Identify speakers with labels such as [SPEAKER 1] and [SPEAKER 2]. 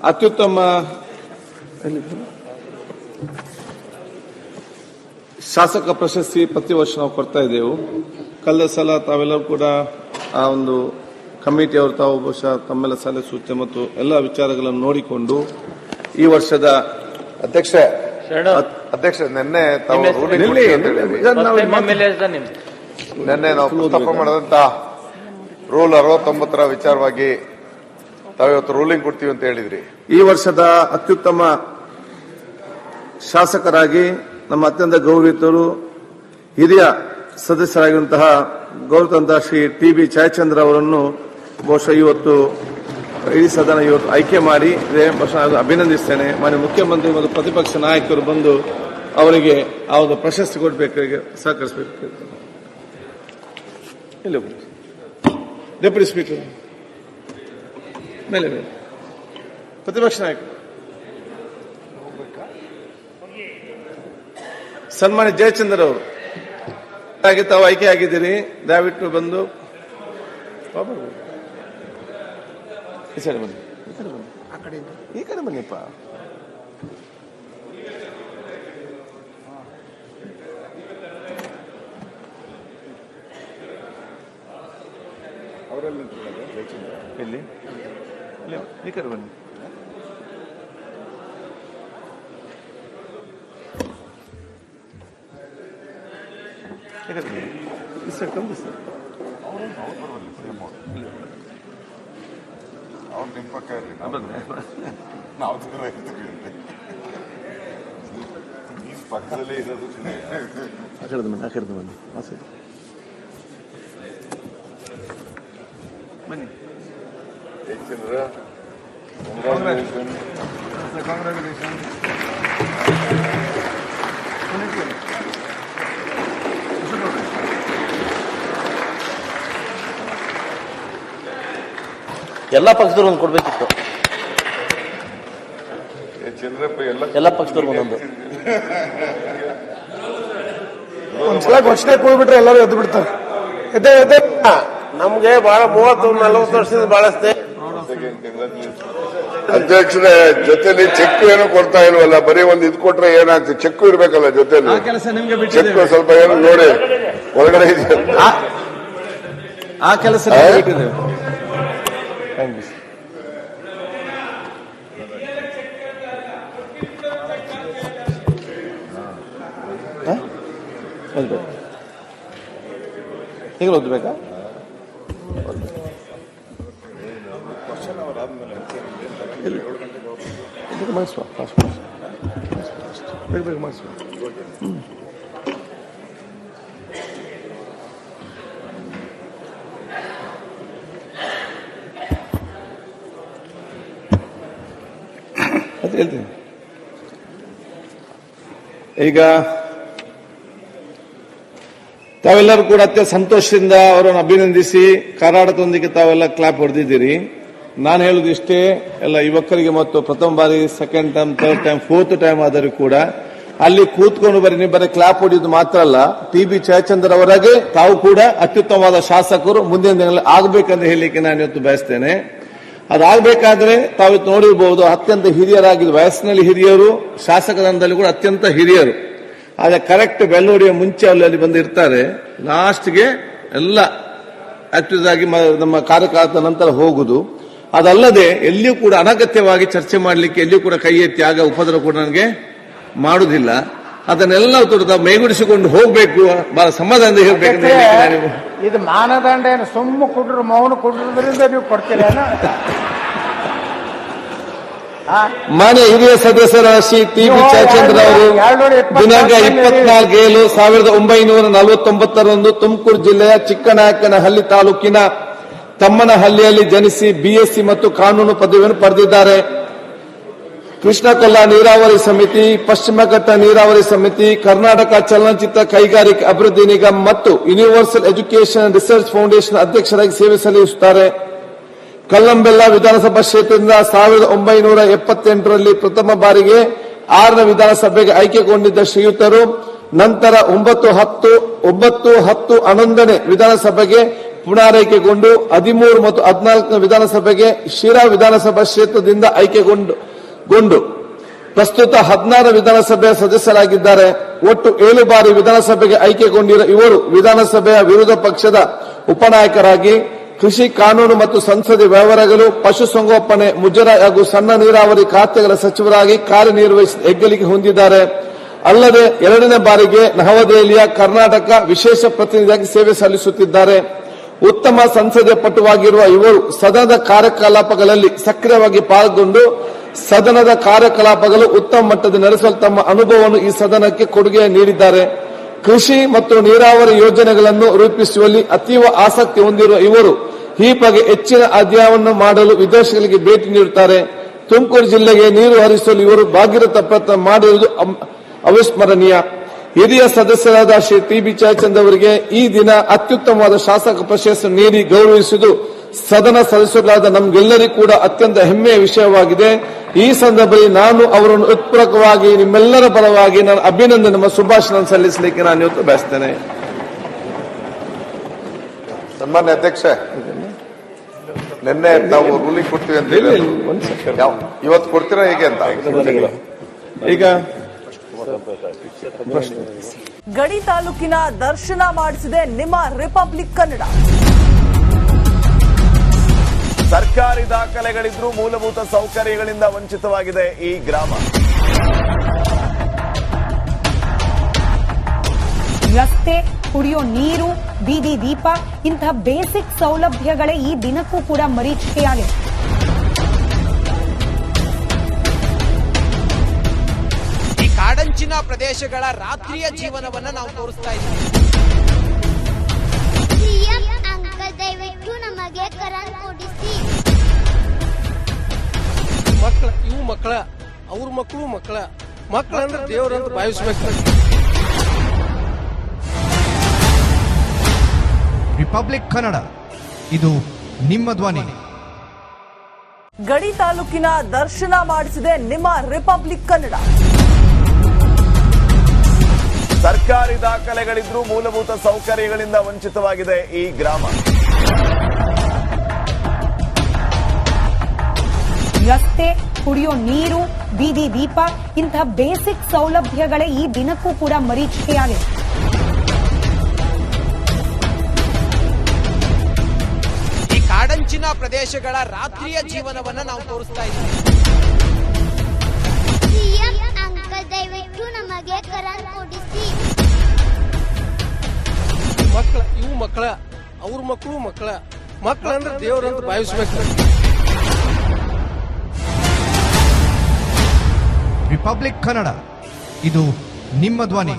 [SPEAKER 1] ಅತ್ಯುತ್ತಮ ಶಾಸಕ ಪ್ರಶಸ್ತಿ ಪ್ರತಿ ವರ್ಷ ನಾವು ಕೊಡ್ತಾ ಇದ್ದೆವು. ಕಳೆದ ಸಲ ತಾವೆಲ್ಲರೂ ಕೂಡ ಆ ಒಂದು ಕಮಿಟಿಯವರು ತಾವು ಬಹುಶಃ ತಮ್ಮೆಲ್ಲ ಸಲಹೆ ಸೂಚನೆ ಮತ್ತು ಎಲ್ಲ ವಿಚಾರಗಳನ್ನು ನೋಡಿಕೊಂಡು ಈ ವರ್ಷದ
[SPEAKER 2] ಅಧ್ಯಕ್ಷ ನಿನ್ನೆ ನಾವು ಪ್ರಸ್ತಾಪ ಮಾಡಿದಂತ ರೂಲ್ 69ರ ವಿಚಾರವಾಗಿ ತಾವಿವತ್ತು ರೂಲಿಂಗ್ ಕೊಡ್ತೀವಿ ಅಂತ ಹೇಳಿದ್ರಿ.
[SPEAKER 1] ಈ ವರ್ಷದ ಅತ್ಯುತ್ತಮ ಶಾಸಕರಾಗಿ ನಮ್ಮ ಅತ್ಯಂತ ಗೌರವಿತರು ಹಿರಿಯ ಸದಸ್ಯರಾಗಿರುವಂತಹ ಗೌರವಾನ್ವಿತ ಶ್ರೀ ಟಿ.ಬಿ. ಜಯಚಂದ್ರ ಅವರನ್ನು ಬಹುಶಃ ಇವತ್ತು ಇಡೀ ಸದನ ಇವತ್ತು ಆಯ್ಕೆ ಮಾಡಿ ಅಭಿನಂದಿಸ್ತೇನೆ. ಮಾನ್ಯ ಮುಖ್ಯಮಂತ್ರಿ ಮತ್ತು ಪ್ರತಿಪಕ್ಷ ನಾಯಕರು ಬಂದು ಅವರಿಗೆ ಆ ಒಂದು ಪ್ರಶಸ್ತಿ ಕೊಡಬೇಕು, ಸಹಕರಿಸಬೇಕು. ಡೆಪ್ಯೂಟಿ ಸ್ಪೀಕರ್ ಮೇಲೆ ಪ್ರತಿಪಕ್ಷ ನಾಯಕರು ಸನ್ಮಾನ್ಯ ಜಯಚಂದ್ರ ಅವರು ಹಾಗೆ ತಾವು ಆಯ್ಕೆ ಆಗಿದ್ದೀರಿ. ದಯವಿಟ್ಟು ಬಂದು ಈ ಕಡೆ ಬನ್ನಿಪ್ಪ. ಎಲ್ಲಿ ಈ ಕಡೆ ಬನ್ನಿ. ಸರ್ ಕಂದು ಸರ್
[SPEAKER 2] ಅವ್ರು ನಿಮ್ಮ ಪಕ್ಕ ಇರಲಿ, ನಾವು ದೂರ ಇರ್ತೀವಿ. ಈ ಪಕ್ಕದಲ್ಲೇ ಇರೋದು
[SPEAKER 1] ಆ ಕಡೆದು ಬನ್ನಿ, ಆ ಕಡೆದು ಬನ್ನಿ. ಬನ್ನಿ. ಕಾಂಗ್ರಾಚುಲೇಷನ್.
[SPEAKER 3] ಎಲ್ಲ ಪಕ್ಷದವ್ರು ಒಂದು ಕೊಡ್ಬೇಕಿತ್ತು. ಎಲ್ಲ ಪಕ್ಷದವ್ರು ಒಂದೊಂದು.
[SPEAKER 4] ಒಂದ್ಸಲ ಘೋಷಣೆ ಕೊಡ್ಬಿಟ್ರೆ ಎಲ್ಲರೂ ಎದ್ದು ಬಿಡ್ತಾರೆ.
[SPEAKER 3] ನಮ್ಗೆ ಬಹಳ 30-40 ವರ್ಷದಿಂದ ಬಹಳಷ್ಟೇ.
[SPEAKER 2] ಅಧ್ಯಕ್ಷರೇ, ಜೊತೆಲಿ ಚೆಕ್ ಏನು ಕೊಡ್ತಾ ಇಲ್ವಲ್ಲ, ಬರೀ ಒಂದು ಇದು ಕೊಟ್ರೆ ಏನಾಗ್ತದೆ? ಚೆಕ್ ಇರ್ಬೇಕಲ್ಲ ಜೊತೆಲಿ. ಚೆಕ್ ಸ್ವಲ್ಪ ಏನು ನೋಡಿ ಹೊರಗಡೆ ಇದೆ.
[SPEAKER 1] ಆ ಕೆಲಸ ಈಗ ಓದ್ಬೇಕಾ? ಮಾಡಿಸುವ ಬೇಗ ಮಾಡಿಸುವ. ಅದು ಹೇಳ್ತೀನಿ. ಈಗ ತಾವೆಲ್ಲರೂ ಕೂಡ ಅತ್ಯಂತ ಸಂತೋಷದಿಂದ ಅವರನ್ನು ಅಭಿನಂದಿಸಿ ಕರ್ನಾಟಕದೊಂದಿಗೆ ತಾವೆಲ್ಲ ಕ್ಲಾಪ್ ಹೊಡೆದಿದ್ದೀರಿ. ನಾನು ಹೇಳುದು ಇಷ್ಟೇ, ಎಲ್ಲ ಯುವಕರಿಗೆ ಮತ್ತು ಪ್ರಥಮ ಬಾರಿ second time, third time, fourth time ಆದರೂ ಕೂಡ ಅಲ್ಲಿ ಕೂತ್ಕೊಂಡು ಬರೀ ಕ್ಲಾಪ್ ಹೊಡೆಯುವುದು ಮಾತ್ರ ಅಲ್ಲ, ಟಿ.ಬಿ. ಜಯಚಂದ್ರ ಅವರಾಗೆ ತಾವು ಕೂಡ ಅತ್ಯುತ್ತಮವಾದ ಶಾಸಕರು ಮುಂದಿನ ದಿನಗಳಲ್ಲಿ ಆಗಬೇಕಂತ ಹೇಳಲಿಕ್ಕೆ ನಾನು ಇವತ್ತು ಬಯಸ್ತೇನೆ. ಅದಾಗಬೇಕಾದ್ರೆ ತಾವಿತ್ತು ನೋಡಿರಬಹುದು, ಅತ್ಯಂತ ಹಿರಿಯರಾಗಿ ವಯಸ್ಸಿನಲ್ಲಿ ಹಿರಿಯರು, ಶಾಸಕರಂದಲ್ಲಿ ಕೂಡ ಅತ್ಯಂತ ಹಿರಿಯರು. ಆದ್ರೆ ಕರೆಕ್ಟ್ ಬೆಲ್ಲೋಡಿಯ ಮುಂಚೆ ಅಲ್ಲಿ ಬಂದಿರ್ತಾರೆ, ಲಾಸ್ಟ್ಗೆ ಎಲ್ಲ ಆಕ್ಟಿವ್ ಆಗಿ ನಮ್ಮ ಕಾರ್ಯಕಾಲದ ನಂತರ ಹೋಗುದು. ಅದಲ್ಲದೆ ಎಲ್ಲಿಯೂ ಕೂಡ ಅನಗತ್ಯವಾಗಿ ಚರ್ಚೆ ಮಾಡಲಿಕ್ಕೆ ಎಲ್ಲಿಯೂ ಕೂಡ ಕೈ ಎತ್ತಿ ಆಗ ಉಪದ್ರ ಕೂಡ ನನಗೆ ಮಾಡುವುದಿಲ್ಲ. ಅದನ್ನೆಲ್ಲ ಮೈಗೂಡಿಸಿಕೊಂಡು ಹೋಗ್ಬೇಕು, ಬಹಳ ಸಮಾಧಾನದಿಂದ ಹೇಳಬೇಕು.
[SPEAKER 4] ಇದು ಮಾನದಂಡ ಏನು? ಸುಮ್ಮ ಕೊಡ್ರು, ಮೌನ ಕೊಡ್ರಿಂದ ನೀವು ಕೊಡ್ತೀರೇನ?
[SPEAKER 1] ಮಾನ್ಯ ಹಿರಿಯ ಸದಸ್ಯರ ಶ್ರೀ ಟಿ.ಬಿ. ಜಯಚಂದ್ರ ಅವರು ದಿನಾಂಕ 24/7/1949 ತುಮಕೂರು ಜಿಲ್ಲೆಯ ಚಿಕ್ಕನಾಯಕನಹಳ್ಳಿ ತಾಲೂಕಿನ ತಮ್ಮನಹಳ್ಳಿಯಲ್ಲಿ ಜನಿಸಿ BSc ಮತ್ತು ಕಾನೂನು ಪದವಿಯನ್ನು ಪಡೆದಿದ್ದಾರೆ. ಕೃಷ್ಣಕೊಲ್ಲ ನೀರಾವರಿ ಸಮಿತಿ, ಪಶ್ಚಿಮ ಘಟ್ಟ ನೀರಾವರಿ ಸಮಿತಿ, ಕರ್ನಾಟಕ ಚಲನಚಿತ್ರ ಕೈಗಾರಿಕಾ ಅಭಿವೃದ್ಧಿ ನಿಗಮ ಮತ್ತು ಯೂನಿವರ್ಸಲ್ ಎಜುಕೇಷನ್ ರಿಸರ್ಚ್ ಫೌಂಡೇಶನ್ ಅಧ್ಯಕ್ಷರಾಗಿ ಸೇವೆ ಸಲ್ಲಿಸುತ್ತಾರೆ. ಕಲ್ಲಂಬೆಲ್ಲ ವಿಧಾನಸಭಾ ಕ್ಷೇತ್ರದಿಂದ 1978ರಲ್ಲಿ ಪ್ರಥಮ ಬಾರಿಗೆ 6ನೇ ವಿಧಾನಸಭೆಗೆ ಆಯ್ಕೆಗೊಂಡಿದ್ದ ಶ್ರೀಯುತರು ನಂತರ 9, 10, 11ನೇ ವಿಧಾನಸಭೆಗೆ ಪುನರಾಯ್ಕೆಗೊಂಡು 13 ಮತ್ತು 14 ವಿಧಾನಸಭೆಗೆ ಶಿರಾ ವಿಧಾನಸಭಾ ಕ್ಷೇತ್ರದಿಂದ ಆಯ್ಕೆಗೊಂಡು ಪ್ರಸ್ತುತ 16 ವಿಧಾನಸಭೆಯ ಸದಸ್ಯರಾಗಿದ್ದಾರೆ. ಒಟ್ಟು 7 ಬಾರಿ ವಿಧಾನಸಭೆಗೆ ಆಯ್ಕೆಗೊಂಡಿರುವ ಇವರು ವಿಧಾನಸಭೆಯ ವಿರೋಧ ಪಕ್ಷದ ಉಪನಾಯಕರಾಗಿ ಕೃಷಿ, ಕಾನೂನು ಮತ್ತು ಸಂಸದೀಯ ವ್ಯವಹಾರಗಳು, ಪಶುಸಂಗೋಪನೆ, ಮುಜರಾಯಿ ಹಾಗೂ ಸಣ್ಣ ನೀರಾವರಿ ಖಾತೆಗಳ ಸಚಿವರಾಗಿ ಕಾರ್ಯನಿರ್ವಹಿಸಿದ ಹೆಗ್ಗಳಿಕೆ ಹೊಂದಿದ್ದಾರೆ. ಅಲ್ಲದೆ 2ನೇ ಬಾರಿಗೆ ನವದೆಹಲಿಯ ಕರ್ನಾಟಕ ವಿಶೇಷ ಪ್ರತಿನಿಧಿಯಾಗಿ ಸೇವೆ ಸಲ್ಲಿಸುತ್ತಿದ್ದಾರೆ. ಉತ್ತಮ ಸಂಸದೀಯ ಪಟುವಾಗಿರುವ ಇವರು ಸದನದ ಕಾರ್ಯಕಲಾಪಗಳಲ್ಲಿ ಸಕ್ರಿಯವಾಗಿ ಪಾಲ್ಗೊಂಡು ಸದನದ ಕಾರ್ಯಕಲಾಪಗಳು ಉತ್ತಮ ಮಟ್ಟದಲ್ಲಿ ನಡೆಸಲು ತಮ್ಮ ಅನುಭವವನ್ನು ಈ ಸದನಕ್ಕೆ ಕೊಡುಗೆ ನೀಡಿದ್ದಾರೆ. ಕೃಷಿ ಮತ್ತು ನೀರಾವರಿ ಯೋಜನೆಗಳನ್ನು ರೂಪಿಸುವಲ್ಲಿ ಅತೀವ ಆಸಕ್ತಿ ಹೊಂದಿರುವ ಇವರು ಈ ಬಗ್ಗೆ ಹೆಚ್ಚಿನ ಅಧ್ಯಯನ ಮಾಡಲು ವಿದೇಶಗಳಿಗೆ ಭೇಟಿ ನೀಡುತ್ತಾರೆ. ತುಮಕೂರು ಜಿಲ್ಲೆಗೆ ನೀರು ಹರಿಸಲು ಇವರು ಭಾಗೀರಥ ಪ್ರಯತ್ನ ಮಾಡಿರುವುದು ಅವಿಸ್ಮರಣೀಯ. ಹಿರಿಯ ಸದಸ್ಯರಾದ ಶ್ರೀ ಟಿ.ಬಿ. ಜಯಚಂದ್ ಅವರಿಗೆ ಈ ದಿನ ಅತ್ಯುತ್ತಮವಾದ ಶಾಸಕ ಪ್ರಶಸ್ತಿ ನೀಡಿ ಗೌರವಿಸುವುದು ಸದನ ಸದಸ್ಯರಾದ ನಮಗೆಲ್ಲರಿಗೂ ಕೂಡ ಅತ್ಯಂತ ಹೆಮ್ಮೆಯ ವಿಷಯವಾಗಿದೆ. ಈ ಸಂದರ್ಭದಲ್ಲಿ ನಾನು ಅವರನ್ನು ಹೃತ್ಪೂರ್ವಕವಾಗಿ ನಿಮ್ಮೆಲ್ಲರ ಪರವಾಗಿ ನಾನು ಅಭಿನಂದನೆ ಮತ್ತು ಶುಭಾಶಯ ಸಲ್ಲಿಸಲಿಕ್ಕೆ ನಾನು ಇವತ್ತು ಬಯಸ್ತೇನೆ.
[SPEAKER 5] ಸನ್ಮಾನ್ಯ ಅಧ್ಯಕ್ಷ, ನಿನ್ನೆ ನಾವು ರೂಲಿಂಗ್ ಕೊಡ್ತೀವಿ ಅಂತ ಇವತ್ತು ಕೊಡ್ತೀರಾ ಹೇಗೆ ಅಂತ
[SPEAKER 1] ಈಗ
[SPEAKER 6] ಗಡಿ ತಾಲೂಕಿನ ದರ್ಶನ ಮಾಡಿಸಿದೆ ನಿಮ್ಮ ರಿಪಬ್ಲಿಕ್ ಕನ್ನಡ.
[SPEAKER 7] ಸರ್ಕಾರಿ ದಾಖಲೆಗಳಿದ್ರೂ ಮೂಲಭೂತ ಸೌಕರ್ಯಗಳಿಂದ ವಂಚಿತವಾಗಿದೆ ಈ ಗ್ರಾಮ.
[SPEAKER 8] ರಸ್ತೆ, ಕುಡಿಯೋ ನೀರು, ಬೀದಿ ದೀಪ ಇಂತಹ ಬೇಸಿಕ್ ಸೌಲಭ್ಯಗಳೇ ಈ ದಿನಕ್ಕೂ ಕೂಡ ಮರೀಚಿಕೆಯಾಗಿದೆ.
[SPEAKER 9] ಈ ಕಾಡಂಚಿನ ಪ್ರದೇಶಗಳ ರಾತ್ರಿಯ ಜೀವನವನ್ನ ನಾವು ತೋರಿಸ್ತಾ ಇದ್ದೀವಿ.
[SPEAKER 10] ಸಿಎಂ ಅಂಕಲ್ ದಯವಿಟ್ಟು ನಮಗೆ ಕರೆಂಟ್ ಕೊಡಿಸಿ.
[SPEAKER 9] ಇವು ಮಕ್ಕಳ, ಅವ್ರ ಮಕ್ಕಳು ಮಕ್ಕಳ ಅಂದ್ರೆ ದೇವರಂತ ಭಾವಿಸ್ಬೇಕು.
[SPEAKER 11] ರಿಪಬ್ಲಿಕ್ ಕನ್ನಡ, ಇದು ನಿಮ್ಮ ಧ್ವನಿ.
[SPEAKER 6] ಗಡಿ ತಾಲೂಕಿನ ದರ್ಶನ ಮಾಡಿಸಿದೆ ನಿಮ್ಮ ರಿಪಬ್ಲಿಕ್ ಕನ್ನಡ.
[SPEAKER 7] ಸರ್ಕಾರಿ ದಾಖಲೆಗಳಿದ್ರೂ ಮೂಲಭೂತ ಸೌಕರ್ಯಗಳಿಂದ ವಂಚಿತವಾಗಿದೆ ಈ ಗ್ರಾಮ.
[SPEAKER 8] ರಸ್ತೆ, ಕುಡಿಯೋ ನೀರು, ಬೀದಿ ದೀಪ ಇಂತಹ ಬೇಸಿಕ್ ಸೌಲಭ್ಯಗಳೇ ಈ ದಿನಕ್ಕೂ ಕೂಡ ಮರೀಚಿಕೆಯಾಗಿದೆ.
[SPEAKER 9] ಈ ಕಾಡಂಚಿನ ಪ್ರದೇಶಗಳ ರಾತ್ರಿಯ ಜೀವನವನ್ನ ನಾವು ತೋರಿಸ್ತಾ ಇದ್ದೀವಿ.
[SPEAKER 10] ಸಿಎಂ ಅಂಕಲ್ ದಯವಿಟ್ಟು ನಮಗೆ ಕರೆಂಟ್ ಕೊಡಿಸಿ.
[SPEAKER 9] ಇವು ಮಕ್ಕಳ, ಅವ್ರ ಮಕ್ಕಳು ಅಂದ್ರೆ ದೇವರಂತ ಭಾವಿಸ್ಬೇಕು.
[SPEAKER 11] ರಿಪಬ್ಲಿಕ್ ಕನ್ನಡ, ಇದು ನಿಮ್ಮ ಧ್ವನಿ.